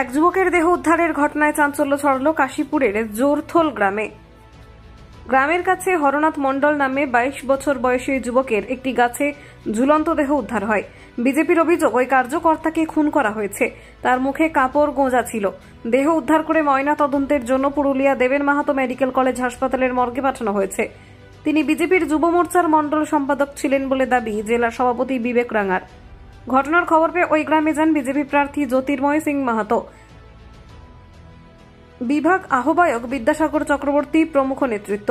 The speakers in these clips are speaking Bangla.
এক যুবকের দেহ উদ্ধারের ঘটনায় চাঞ্চল্য ছড়ালো কাশীপুরের জোরথল গ্রামে। গ্রামের কাছে হরনাথ মণ্ডল নামে 22 বছর বয়সী যুবকের একটি গাছে ঝুলন্ত দেহ উদ্ধার হয়। বিজেপির অভিযোগ, ওই কার্যকর্তাকে খুন করা হয়েছে। তার মুখে কাপড় গোঁজা ছিল। দেহ উদ্ধার করে ময়না তদন্তের জন্য পুরুলিয়া দেবেন মাহাতো মেডিকেল কলেজ হাসপাতালের মর্গে পাঠানো হয়েছে। তিনি বিজেপির যুব মোর্চার মণ্ডল সম্পাদক ছিলেন বলে দাবি জেলা সভাপতি বিবেক রাঙার। ঘটনার খবর পেয়ে ওই গ্রামে যান বিজেপি প্রার্থী জ্যোতির্ময় সিং মাহাতো, বিভাগ আহ্বায়ক বিদ্যাসাগর চক্রবর্তী প্রমুখ নেতৃত্ব।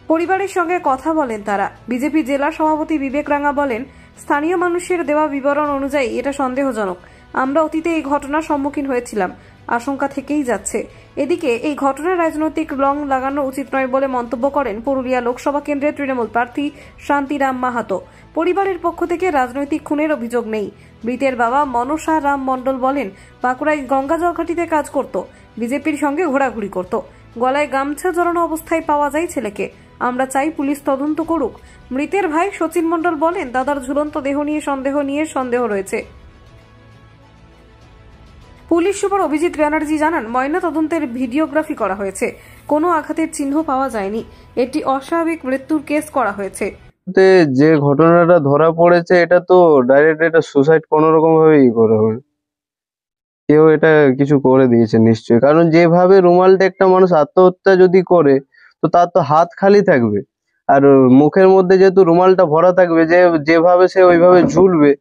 পরিবারের সঙ্গে কথা বলেন তারা। বিজেপি জেলা সভাপতি বিবেক রাঙা বলেন, স্থানীয় মানুষের দেওয়া বিবরণ অনুযায়ী এটা সন্দেহজনক। আমরা অতীতে এই ঘটনার সম্মুখীন হয়েছিলাম, আশঙ্কা থেকেই যাচ্ছে। এদিকে এই ঘটনার রাজনৈতিক রং লাগানো উচিত নয় বলে মন্তব্য করেন পুরুলিয়া লোকসভা কেন্দ্রের তৃণমূল প্রার্থী শান্তিরাম মাহাতো। পরিবারের পক্ষ থেকে রাজনৈতিক খুনের অভিযোগ নেই। মৃতের বাবা মনসা রাম মণ্ডল বলেন, বাঁকুড়ায় গঙ্গা জলঘাটিতে কাজ করত, বিজেপির সঙ্গে ঘোরাঘুরি করত। গলায় গামছা জড়ানো অবস্থায় পাওয়া যায় ছেলেকে। আমরা চাই পুলিশ তদন্ত করুক। মৃতের ভাই সচিন মণ্ডল বলেন, দাদার ঝুলন্ত দেহ নিয়ে সন্দেহ রয়েছে। পুলিশ সুপার অভিজিৎ ব্যানার্জি জানান, ময়না তদন্তের ভিডিওগ্রাফি করা হয়েছে। কোনো আঘাতের চিহ্ন পাওয়া যায়নি। এটি অস্বাভাবিক মৃত্যুর কেস করা হয়েছে। যে ঘটনাটা ধরা পড়েছে এটা তো ডাইরেক্ট এটা সুসাইড কোনো রকম ভাবেই করা হবে। কেউ এটা কিছু করে দিয়েছে নিশ্চয়ই, কারণ যেভাবে রুমালটা একটা মানুষ আত্মহত্যা যদি করে তো তার তো হাত খালি থাকবে, আর মুখের মধ্যে যেহেতু রুমালটা ভরা থাকবে, যেভাবে সে ওইভাবে ঝুলবে,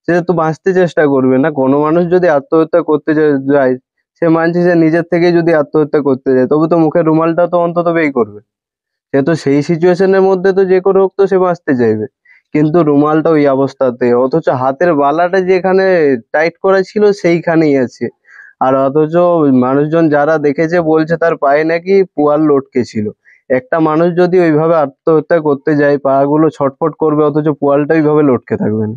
সে তো বাঁচতে চেষ্টা করবে না। কোনো মানুষ যদি আত্মহত্যা করতে যায়, সে মানছে যে নিজের থেকে যদি আত্মহত্যা করতে যায়, তবে তো মুখের রুমালটা তো অন্তত বেই করবে। সে তো সেই সিচুয়েশনের মধ্যে তো যে করে হোক তো সে বাঁচতে চাইবে, কিন্তু রুমালটা ওই অবস্থাতে, অথচ হাতের বালাটা যেখানে টাইট করা ছিল সেইখানেই আছে। আর অথচ মানুষজন যারা দেখেছে বলছে তার পায়ে নাকি পুয়াল লটকে ছিল। একটা মানুষ যদি ওইভাবে আত্মহত্যা করতে যায়, পা গুলো ছটফট করবে, অথচ পুয়ালটা ওইভাবে লটকে থাকবে না।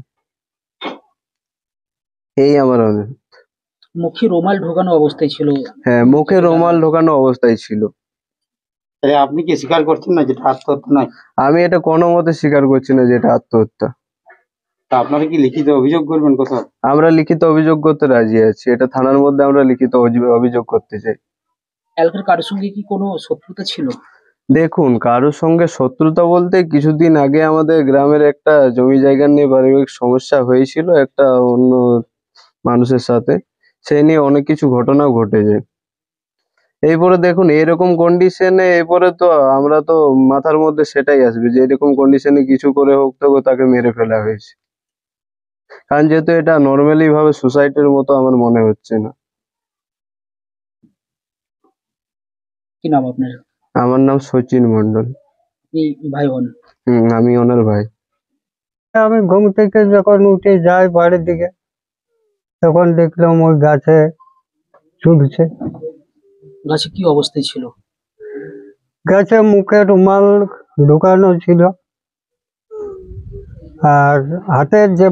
এই আমার মুখে রুমাল ঢোকানো অবস্থায় ছিল। হ্যাঁ, মুখে রুমাল ঢোকানো অবস্থায় ছিল। আপনি কি স্বীকার করছেন না যেটা আত্মহত্যা নয়? আমি এটা কোনো মতে স্বীকার করছি না যেটা আত্মহত্যা। তা আপনারা কি লিখিত অভিযোগ করবেন কোথাও? আমরা লিখিত অভিযোগ করতে রাজি আছি। এটা থানার মধ্যে আমরা লিখিত অভিযোগ করতে চাই। এলাকার কারোর সঙ্গে কি কোনো শত্রুতা ছিল? দেখুন, কারোর সঙ্গে শত্রুতা বলতে কিছুদিন আগে আমাদের গ্রামের একটা জমি জায়গা নিয়ে পারিবারিক সমস্যা হয়েছিল একটা অন্য মানুষের সাথে। সেই নিয়ে অনেক কিছু ঘটনা ঘটেছে। এরপরে দেখুন, এরকম কন্ডিশনে এরপরে তো আমরা তো মাথার মধ্যে সেটাই আসবে যে এরকম কন্ডিশনে কিছু করে হোক তো তাকে মেরে ফেলা হয়েছে। কারণ যেহেতু এটা নর্মালি ভাবে সুসাইডের মতো আমার মনে হচ্ছে না। কি নাম আপনার? আমার নাম সচিন মণ্ডল। এই ভাই বোন? আমি ওনার ভাই। আমি ঘুম থেকে যখন উঠে যাই বাড়ির দিকে, তখন দেখলাম ওই গাছে ঝুলছে। গাছে কি অবস্থায় ছিল? গাছে মুখে রুমাল ঢুকানো ছিল, আর হাতের যে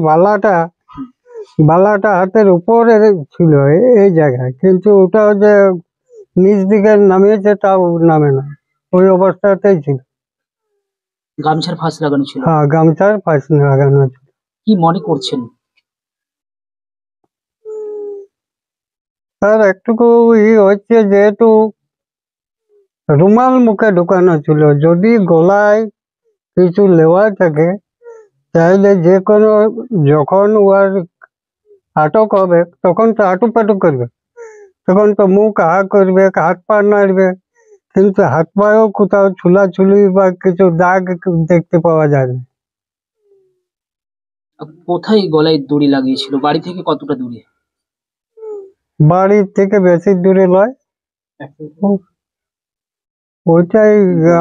বালাটা হাতের উপরে ছিল এই জায়গায়, কিন্তু ওটাও যে নিচ দিকে নামিয়েছে তাও নামে না, ওই অবস্থাতেই ছিল। গামছার ফাঁস লাগানো ছিল? হ্যাঁ, গামছার ফাঁস লাগানো ছিল। কি মনে করছেন? আর একটুকু হচ্ছে, যেহেতু রুমাল মুখে ঢুকানো ছিল, যদি গলায় কিছু লেওয়া থাকে তাহলে যে কোনো, যখন ওর আটক হবে তখন তো আটু করবে, তখন তো মুখ করবে, হাত পা নাড়বে, কিন্তু হাত পায়েও কোথাও ছুলাছুলি বা কিছু দাগ দেখতে পাওয়া যায় না। কোথায় গলায় দড়ি লাগিয়েছিল? বাড়ি থেকে কতটা দূরে? বাড়ি থেকে বেশি দূরে নয়, ওইটাই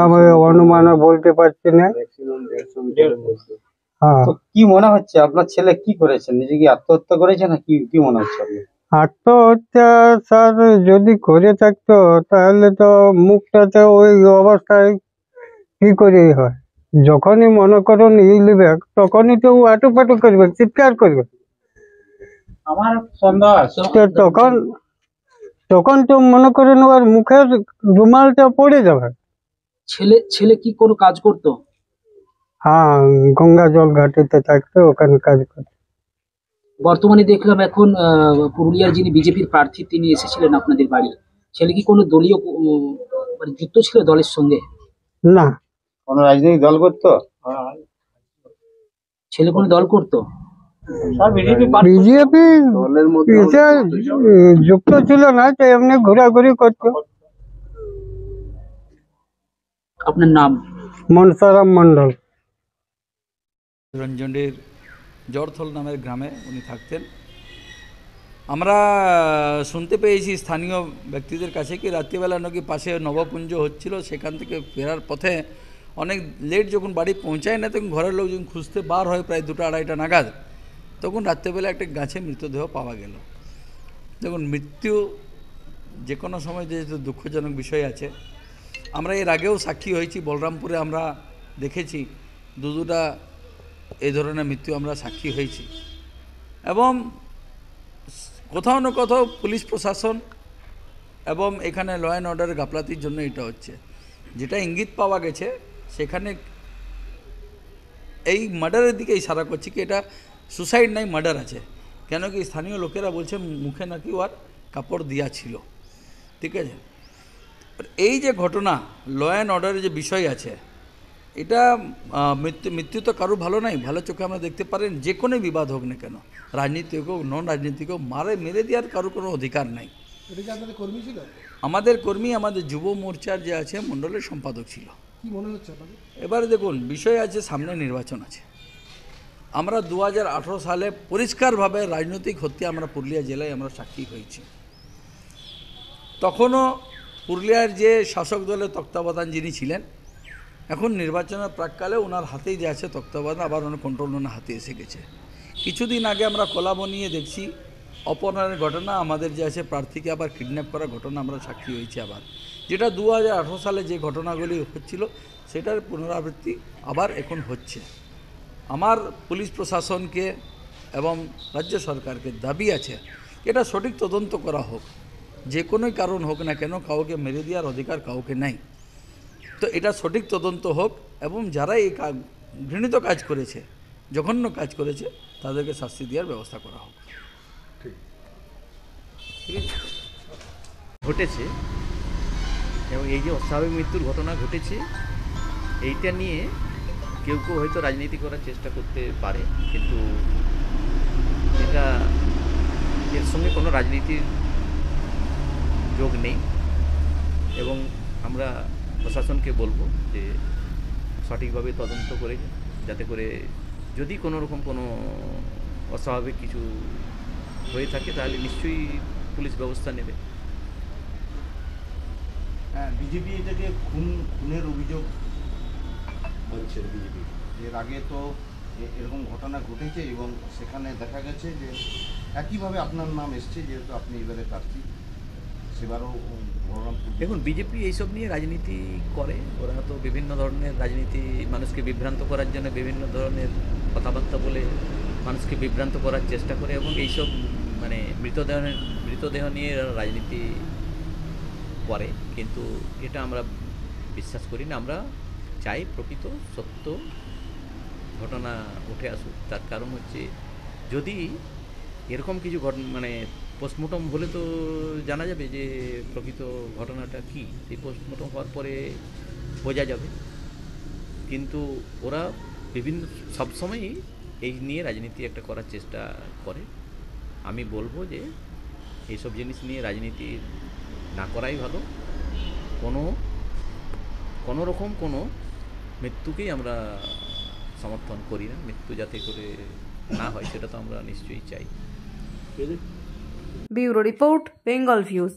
আমি অনুমানে বলতে পারছি না। হ্যাঁ। তো কি মনে হচ্ছে আপনার ছেলে কি করেছেন? নিজে কি আত্মহত্যা করেছে না কি মনে হচ্ছে আপনার? আত্মহত্যা স্যার যদি করে থাকতো তাহলে তো মুখটাতে ওই অবস্থায় কি করে হয়, যখনই মনে করুন লিবে তখনই তো আটুপাটু করবে, চিৎকার করবে। আমার সন্দেহ আছে তখন তো মনে করেন ওর মুখের রুমালটা পড়ে যাবে। ছেলে কি কোনো কাজ করতো? হ্যাঁ, গঙ্গা জল ঘাটিতে থাকতো, ওখানে কাজ করতো। বর্তমানে দেখলাম এখন পুরুলিয়ার যিনি বিজেপির প্রার্থী তিনি এসেছিলেন আপনাদের বাড়ি। ছেলে কি কোনো দলীয় মানে যুক্ত ছিল দলের সঙ্গে? না, কোন রাজনৈতিক দল করতো? ছেলে কোনো দল করতো? বিজেপি দলের মধ্যে এটা যুক্ত ছিল না, তো এমনি ঘোরাঘুরি করতো। আপনার নাম? মনসারাম মন্ডল। রঞ্জনের জড়থল নামের গ্রামে উনি থাকতেন। আমরা শুনতে পেয়েছি স্থানীয় ব্যক্তিদের কাছে কি রাত্রিবেলা নাকি পাশে নবকুঞ্জ হচ্ছিল, সেখান থেকে ফেরার পথে অনেক লেট যখন বাড়ি পৌঁছায় না তখন ঘরের লোক যখন খুঁজতে বার হয় প্রায় 2টা-2:30 নাগাদ, তখন রাত্রেবেলা একটা গাছে মৃতদেহ পাওয়া গেল। দেখুন, মৃত্যু যে কোনো সময় যেহেতু দুঃখজনক বিষয় আছে। আমরা এর আগেও সাক্ষী হয়েছি, বলরামপুরে আমরা দেখেছি দুটা এই ধরনের মৃত্যু আমরা সাক্ষী হয়েছি। এবং কোথাও না কোথাও পুলিশ প্রশাসন এবং এখানে ল অ্যান্ড অর্ডারের গাফলাতির জন্য এটা হচ্ছে। যেটা ইঙ্গিত পাওয়া গেছে সেখানে এই মার্ডারের দিকে ইশারা করছে কি এটা সুসাইড নাই, মার্ডার আছে। কেন কি স্থানীয় লোকেরা বলছে মুখে নাকি ওর কাপড় দেওয়া ছিল, ঠিক আছে। এই যে ঘটনা, ল অ্যান্ড অর্ডারের যে বিষয় আছে, এটা মৃত্যু তো কারো ভালো নাই, ভালো চোখে আমরা দেখতে পারেন। যে কোনো বিবাদ হোক না কেন, রাজনীতিক হোক নন রাজনীতিক হোক, মেরে দেওয়ার কারো কোনো অধিকার নাই। আমাদের কর্মী, আমাদের যুব মোর্চার যে আছে মণ্ডলের সম্পাদক ছিল। এবারে দেখুন, বিষয় আছে, সামনে নির্বাচন আছে। আমরা 2018 সালে পরিষ্কারভাবে রাজনৈতিক হত্যা আমরা পুরুলিয়া জেলায় আমরা সাক্ষী হয়েছি। তখনও পুরুলিয়ার যে শাসক দলের তত্ত্বাবধান যিনি ছিলেন, এখন নির্বাচনের প্রাককালে ওনার হাতেই যে আছে তত্ত্বাবধান, আবার ওনার কন্ট্রোল ওনার হাতে এসে গেছে। কিছুদিন আগে আমরা কলাবনিয়ে দেখছি অপহরণের ঘটনা, আমাদের যে আছে প্রার্থীকে আবার কিডন্যাপ করার ঘটনা আমরা সাক্ষী হয়েছি আবার। যেটা 2018 সালে যে ঘটনাগুলি হচ্ছিল সেটার পুনরাবৃত্তি আবার এখন হচ্ছে। আমার পুলিশ প্রশাসনকে এবং রাজ্য সরকারকে দাবি আছে এটা সঠিক তদন্ত করা হোক। যে কোনোই কারণ হোক না কেন, কাউকে মেরে দেওয়ার অধিকার কাউকে নাই। তো এটা সঠিক তদন্ত হোক এবং যারা এই ঘৃণিত কাজ করেছে, জঘন্য কাজ করেছে, তাদেরকে শাস্তি দেওয়ার ব্যবস্থা করা হোক। ঘটেছে এবং এই যে অস্বাভাবিক মৃত্যুর ঘটনা ঘটেছে, এইটা নিয়ে কেউ কেউ হয়তো রাজনীতি করার চেষ্টা করতে পারে, কিন্তু এটা এর সঙ্গে কোনো রাজনীতির যোগ নেই। এবং আমরা প্রশাসনকে বলবো যে সঠিকভাবে তদন্ত করে, যাতে করে যদি কোনো রকম কোনো অস্বাভাবিক কিছু হয়ে থাকে তাহলে নিশ্চয়ই পুলিশ ব্যবস্থা নেবে। হ্যাঁ, বিজেপি এটাকে খুনের অভিযোগ হচ্ছে। বিজেপি এর আগে তো এরকম ঘটনা ঘটেছে এবং সেখানে দেখা গেছে যে একইভাবে আপনার নাম এসছে, যেহেতু আপনি এবারে প্রার্থী, সেবারও বলরামপুর। দেখুন, বিজেপি এইসব নিয়ে রাজনীতি করে। ওরা তো বিভিন্ন ধরনের রাজনীতি, মানুষকে বিভ্রান্ত করার জন্য বিভিন্ন ধরনের কথাবার্তা বলে মানুষকে বিভ্রান্ত করার চেষ্টা করে এবং এইসব মানে মৃতদেহ নিয়ে এরা রাজনীতি করে। কিন্তু এটা আমরা বিশ্বাস করি না। আমরা চাই প্রকৃত সত্য ঘটনা উঠে আসুক। তার কারণ হচ্ছে, যদি এরকম কিছু মানে পোস্টমর্টম হলে তো জানা যাবে যে প্রকৃত ঘটনাটা কী, সেই পোস্টমর্টম হওয়ার পরে বোঝা যাবে। কিন্তু ওরা বিভিন্ন সবসময়ই এই নিয়ে রাজনীতি একটা করার চেষ্টা করে। আমি বলবো যে এইসব জিনিস নিয়ে রাজনীতি না করাই ভালো। কোনো রকম কোনো মৃত্যুকেই আমরা সমর্থন করি না। মৃত্যু যাতে করে না হয় সেটা তো আমরা নিশ্চয়ই চাই। Bureau report, Bengal views.